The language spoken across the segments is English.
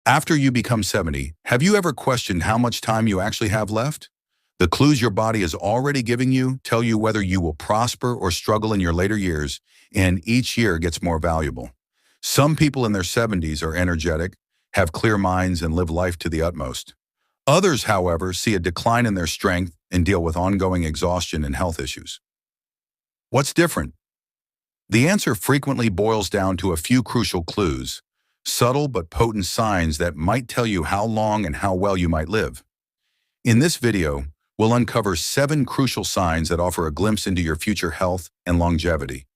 After you become 70, have you ever questioned how much time you actually have left? The clues your body is already giving you tell you whether you will prosper or struggle in your later years, and each year gets more valuable. Some people in their 70s are energetic, have clear minds, and live life to the utmost. Others, however, see a decline in their strength and deal with ongoing exhaustion and health issues. What's different? The answer frequently boils down to a few crucial clues, subtle but potent signs that might tell you how long and how well you might live. In this video, we'll uncover 7 crucial signs that offer a glimpse into your future health and longevity.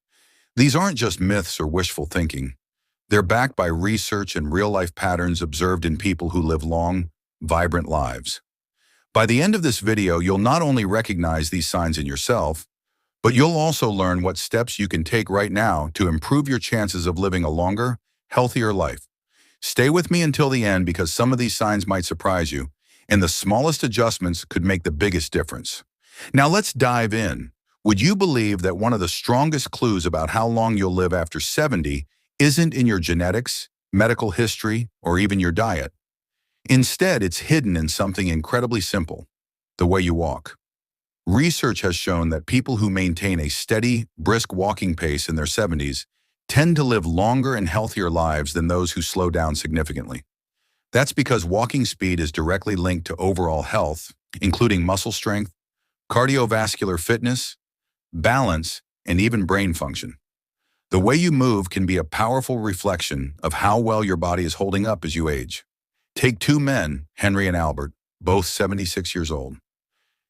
These aren't just myths or wishful thinking. They're backed by research and real-life patterns observed in people who live long, vibrant lives. By the end of this video, you'll not only recognize these signs in yourself, but you'll also learn what steps you can take right now to improve your chances of living a longer, healthier life. Stay with me until the end because some of these signs might surprise you, and the smallest adjustments could make the biggest difference. Now let's dive in. Would you believe that one of the strongest clues about how long you'll live after 70 isn't in your genetics, medical history, or even your diet? Instead, it's hidden in something incredibly simple: the way you walk. Research has shown that people who maintain a steady, brisk walking pace in their 70s tend to live longer and healthier lives than those who slow down significantly. That's because walking speed is directly linked to overall health, including muscle strength, cardiovascular fitness, balance, and even brain function. The way you move can be a powerful reflection of how well your body is holding up as you age. Take 2 men, Henry and Albert, both 76 years old.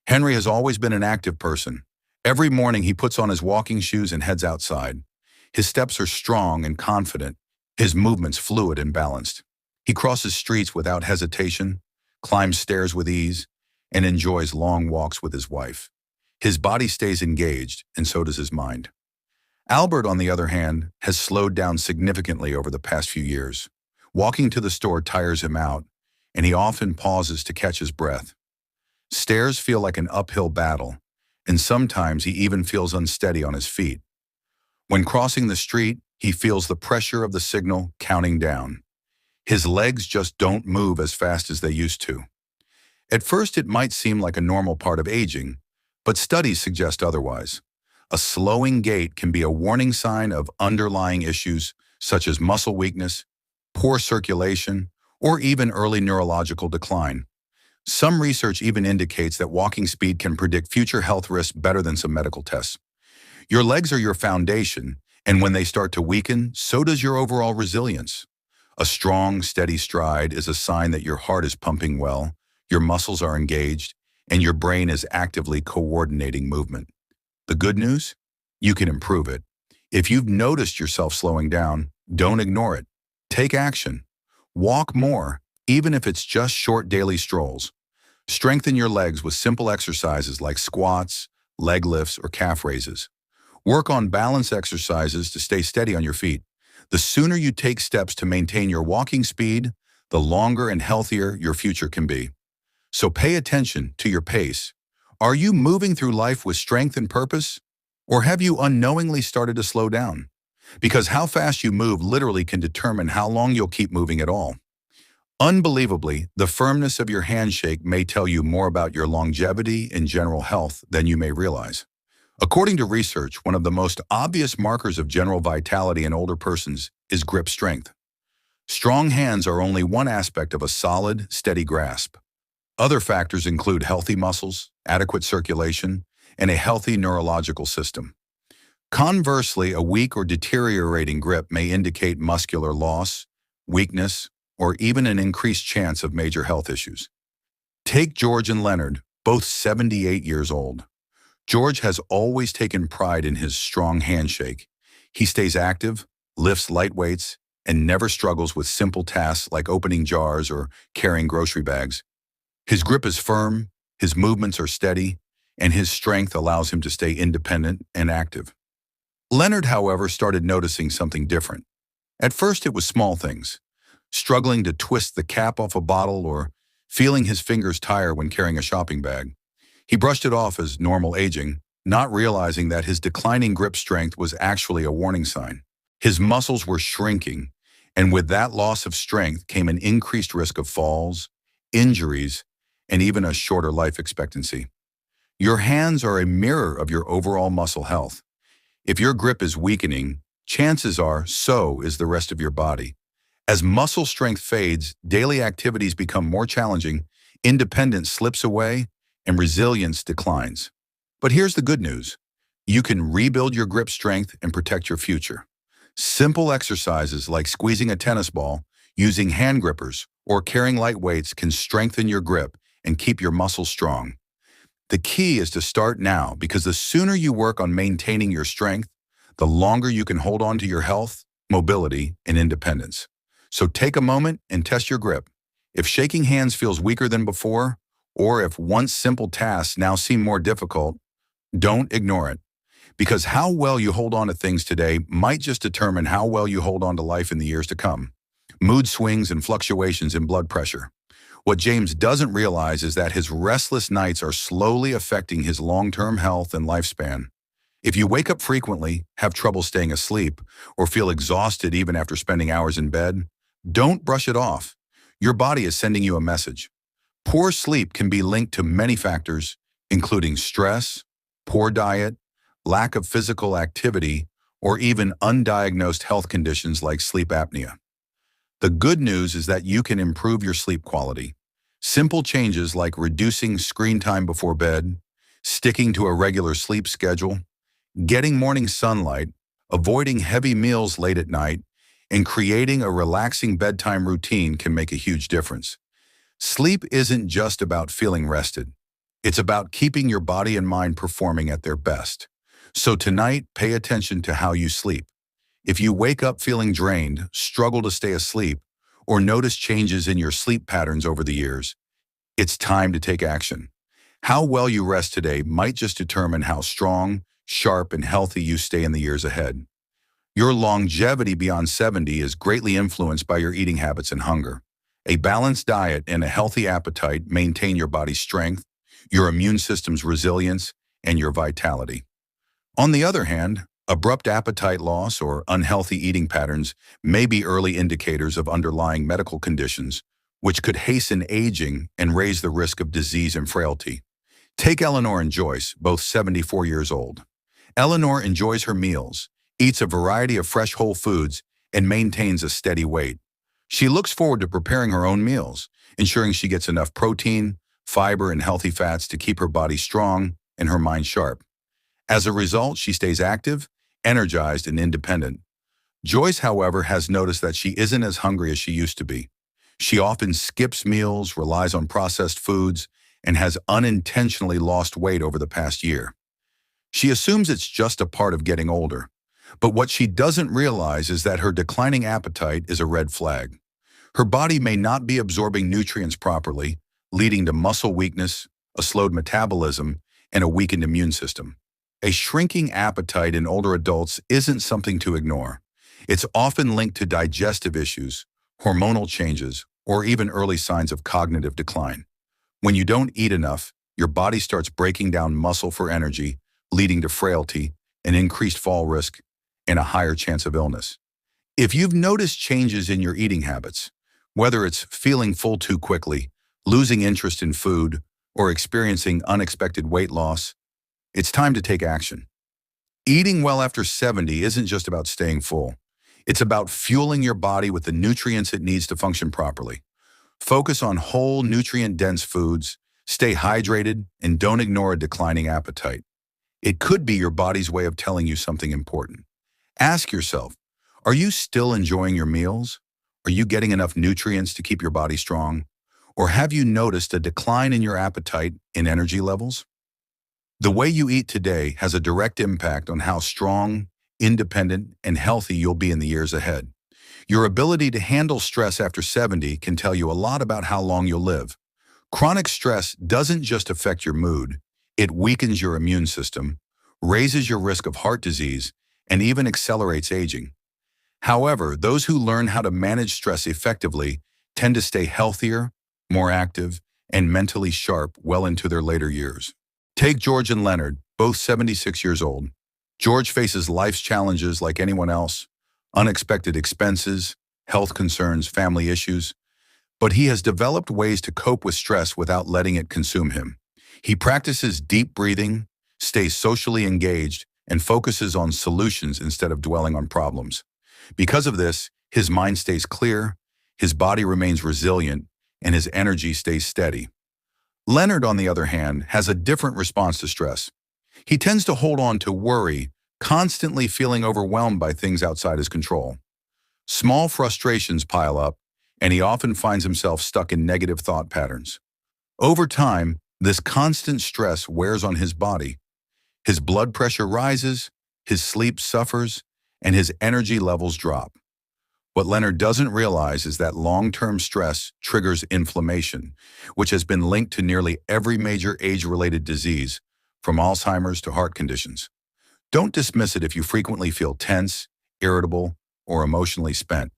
Henry has always been an active person. Every morning he puts on his walking shoes and heads outside. His steps are strong and confident, his movements fluid and balanced. He crosses streets without hesitation, climbs stairs with ease, and enjoys long walks with his wife. His body stays engaged, and so does his mind. Albert, on the other hand, has slowed down significantly over the past few years. Walking to the store tires him out, and he often pauses to catch his breath. Stairs feel like an uphill battle, and sometimes he even feels unsteady on his feet. When crossing the street, he feels the pressure of the signal counting down. His legs just don't move as fast as they used to. At first, it might seem like a normal part of aging, but studies suggest otherwise. A slowing gait can be a warning sign of underlying issues such as muscle weakness, poor circulation, or even early neurological decline. Some research even indicates that walking speed can predict future health risks better than some medical tests. Your legs are your foundation, and when they start to weaken, so does your overall resilience. A strong, steady stride is a sign that your heart is pumping well, your muscles are engaged, and your brain is actively coordinating movement. The good news? You can improve it. If you've noticed yourself slowing down, don't ignore it. Take action. Walk more, even if it's just short daily strolls. Strengthen your legs with simple exercises like squats, leg lifts, or calf raises. Work on balance exercises to stay steady on your feet. The sooner you take steps to maintain your walking speed, the longer and healthier your future can be. So pay attention to your pace. Are you moving through life with strength and purpose? Or have you unknowingly started to slow down? Because how fast you move literally can determine how long you'll keep moving at all. Unbelievably, the firmness of your handshake may tell you more about your longevity and general health than you may realize. According to research, one of the most obvious markers of general vitality in older persons is grip strength. Strong hands are only one aspect of a solid, steady grasp. Other factors include healthy muscles, adequate circulation, and a healthy neurological system. Conversely, a weak or deteriorating grip may indicate muscular loss, weakness, or even an increased chance of major health issues. Take George and Leonard, both 78 years old. George has always taken pride in his strong handshake. He stays active, lifts light weights, and never struggles with simple tasks like opening jars or carrying grocery bags. His grip is firm, his movements are steady, and his strength allows him to stay independent and active. Leonard, however, started noticing something different. At first, it was small things: struggling to twist the cap off a bottle or feeling his fingers tire when carrying a shopping bag. He brushed it off as normal aging, not realizing that his declining grip strength was actually a warning sign. His muscles were shrinking, And with that loss of strength came an increased risk of falls, injuries, and even a shorter life expectancy. Your hands are a mirror of your overall muscle health. If your grip is weakening, chances are so is the rest of your body. As muscle strength fades, daily activities become more challenging, independence slips away, and resilience declines. But here's the good news. You can rebuild your grip strength and protect your future. Simple exercises like squeezing a tennis ball, using hand grippers, or carrying light weights can strengthen your grip and keep your muscles strong. The key is to start now because the sooner you work on maintaining your strength, the longer you can hold on to your health, mobility, and independence. So take a moment and test your grip. If shaking hands feels weaker than before, or if once simple tasks now seem more difficult, don't ignore it. Because how well you hold on to things today might just determine how well you hold on to life in the years to come. Mood swings and fluctuations in blood pressure. What James doesn't realize is that his restless nights are slowly affecting his long-term health and lifespan. If you wake up frequently, have trouble staying asleep, or feel exhausted even after spending hours in bed, don't brush it off. Your body is sending you a message. Poor sleep can be linked to many factors, including stress, poor diet, lack of physical activity, or even undiagnosed health conditions like sleep apnea. The good news is that you can improve your sleep quality. Simple changes like reducing screen time before bed, sticking to a regular sleep schedule, getting morning sunlight, avoiding heavy meals late at night, and creating a relaxing bedtime routine can make a huge difference. Sleep isn't just about feeling rested. It's about keeping your body and mind performing at their best. So tonight, pay attention to how you sleep. If you wake up feeling drained, struggle to stay asleep, or notice changes in your sleep patterns over the years, it's time to take action. How well you rest today might just determine how strong, sharp, and healthy you stay in the years ahead. Your longevity beyond 70 is greatly influenced by your eating habits and hunger. A balanced diet and a healthy appetite maintain your body's strength, your immune system's resilience, and your vitality. On the other hand, abrupt appetite loss or unhealthy eating patterns may be early indicators of underlying medical conditions, which could hasten aging and raise the risk of disease and frailty. Take Eleanor and Joyce, both 74 years old. Eleanor enjoys her meals, eats a variety of fresh whole foods, and maintains a steady weight. She looks forward to preparing her own meals, ensuring she gets enough protein, fiber, and healthy fats to keep her body strong and her mind sharp. As a result, she stays active, energized, and independent. Joyce, however, has noticed that she isn't as hungry as she used to be. She often skips meals, relies on processed foods, and has unintentionally lost weight over the past year. She assumes it's just a part of getting older. But what she doesn't realize is that her declining appetite is a red flag. Her body may not be absorbing nutrients properly, leading to muscle weakness, a slowed metabolism, and a weakened immune system. A shrinking appetite in older adults isn't something to ignore. It's often linked to digestive issues, hormonal changes, or even early signs of cognitive decline. When you don't eat enough, your body starts breaking down muscle for energy, leading to frailty, an increased fall risk, and a higher chance of illness. If you've noticed changes in your eating habits, whether it's feeling full too quickly, losing interest in food, or experiencing unexpected weight loss, it's time to take action. Eating well after 70 isn't just about staying full. It's about fueling your body with the nutrients it needs to function properly. Focus on whole, nutrient-dense foods, stay hydrated, and don't ignore a declining appetite. It could be your body's way of telling you something important. Ask yourself, are you still enjoying your meals? Are you getting enough nutrients to keep your body strong? Or have you noticed a decline in your appetite and energy levels? The way you eat today has a direct impact on how strong, independent, and healthy you'll be in the years ahead. Your ability to handle stress after 70 can tell you a lot about how long you'll live. Chronic stress doesn't just affect your mood, it weakens your immune system, raises your risk of heart disease, and even accelerates aging. However, those who learn how to manage stress effectively tend to stay healthier, more active, and mentally sharp well into their later years. Take George and Leonard, both 76 years old. George faces life's challenges like anyone else: unexpected expenses, health concerns, family issues, but he has developed ways to cope with stress without letting it consume him. He practices deep breathing, stays socially engaged, and focuses on solutions instead of dwelling on problems. Because of this, his mind stays clear, his body remains resilient, and his energy stays steady. Leonard, on the other hand, has a different response to stress. He tends to hold on to worry, constantly feeling overwhelmed by things outside his control. Small frustrations pile up, and he often finds himself stuck in negative thought patterns. Over time, this constant stress wears on his body. His blood pressure rises, his sleep suffers, and his energy levels drop. What Leonard doesn't realize is that long-term stress triggers inflammation, which has been linked to nearly every major age-related disease, from Alzheimer's to heart conditions. Don't dismiss it if you frequently feel tense, irritable, or emotionally spent.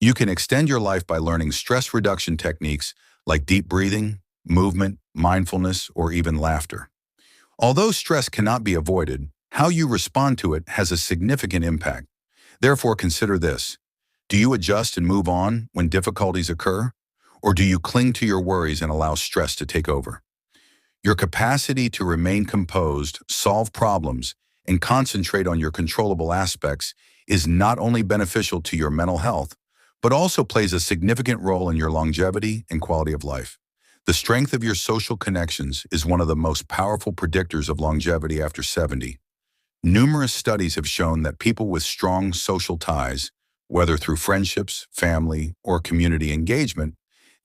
You can extend your life by learning stress reduction techniques like deep breathing, movement, mindfulness, or even laughter. Although stress cannot be avoided, how you respond to it has a significant impact. Therefore, consider this. Do you adjust and move on when difficulties occur? Or do you cling to your worries and allow stress to take over? Your capacity to remain composed, solve problems, and concentrate on your controllable aspects is not only beneficial to your mental health, but also plays a significant role in your longevity and quality of life. The strength of your social connections is one of the most powerful predictors of longevity after 70. Numerous studies have shown that people with strong social ties, whether through friendships, family, or community engagement,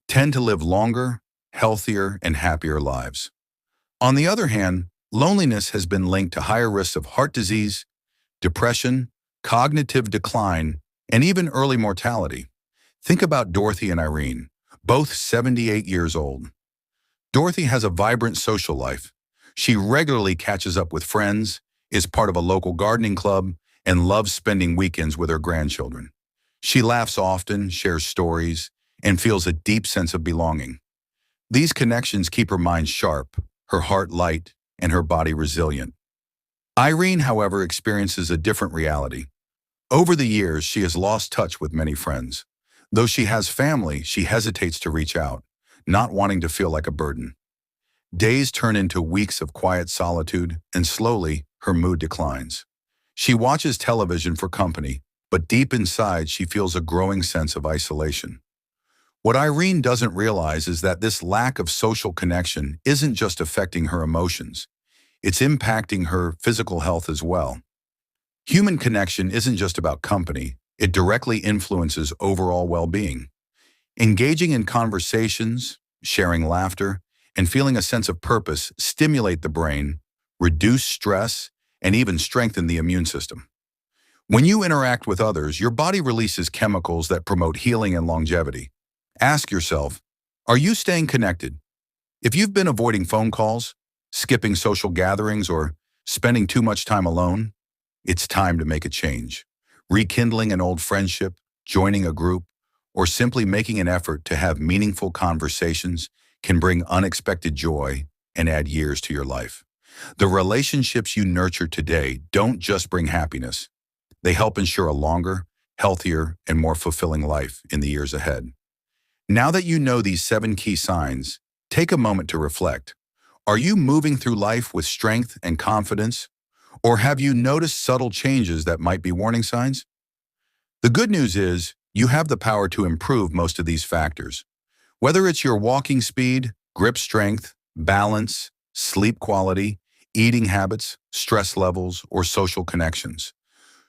tend to live longer, healthier, and happier lives. On the other hand, loneliness has been linked to higher risks of heart disease, depression, cognitive decline, and even early mortality. Think about Dorothy and Irene, both 78 years old. Dorothy has a vibrant social life. She regularly catches up with friends, is part of a local gardening club, and loves spending weekends with her grandchildren. She laughs often, shares stories, and feels a deep sense of belonging. These connections keep her mind sharp, her heart light, and her body resilient. Irene, however, experiences a different reality. Over the years, she has lost touch with many friends. Though she has family, she hesitates to reach out, not wanting to feel like a burden. Days turn into weeks of quiet solitude, and slowly, her mood declines. She watches television for company, but deep inside she feels a growing sense of isolation. What Irene doesn't realize is that this lack of social connection isn't just affecting her emotions, it's impacting her physical health as well. Human connection isn't just about company, it directly influences overall well-being. Engaging in conversations, sharing laughter, and feeling a sense of purpose stimulate the brain, reduce stress, and even strengthen the immune system. When you interact with others, your body releases chemicals that promote healing and longevity. Ask yourself, are you staying connected? If you've been avoiding phone calls, skipping social gatherings, or spending too much time alone, it's time to make a change. Rekindling an old friendship, joining a group, or simply making an effort to have meaningful conversations can bring unexpected joy and add years to your life. The relationships you nurture today don't just bring happiness. They help ensure a longer, healthier, and more fulfilling life in the years ahead. Now that you know these 7 key signs, take a moment to reflect. Are you moving through life with strength and confidence? Or have you noticed subtle changes that might be warning signs? The good news is, you have the power to improve most of these factors. Whether it's your walking speed, grip strength, balance, sleep quality, eating habits, stress levels, or social connections,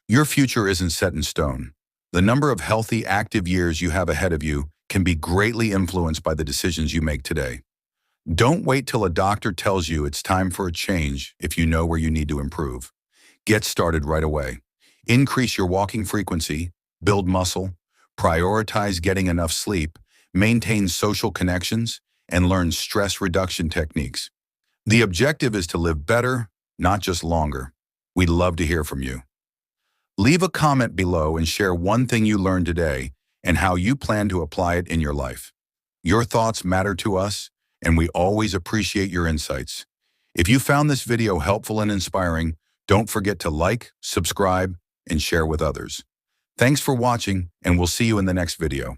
your future isn't set in stone. The number of healthy, active years you have ahead of you can be greatly influenced by the decisions you make today. Don't wait till a doctor tells you it's time for a change if you know where you need to improve. Get started right away. Increase your walking frequency, build muscle, prioritize getting enough sleep, maintain social connections, and learn stress reduction techniques. The objective is to live better, not just longer. We'd love to hear from you. Leave a comment below and share one thing you learned today and how you plan to apply it in your life. Your thoughts matter to us, and we always appreciate your insights. If you found this video helpful and inspiring, don't forget to like, subscribe, and share with others. Thanks for watching, and we'll see you in the next video.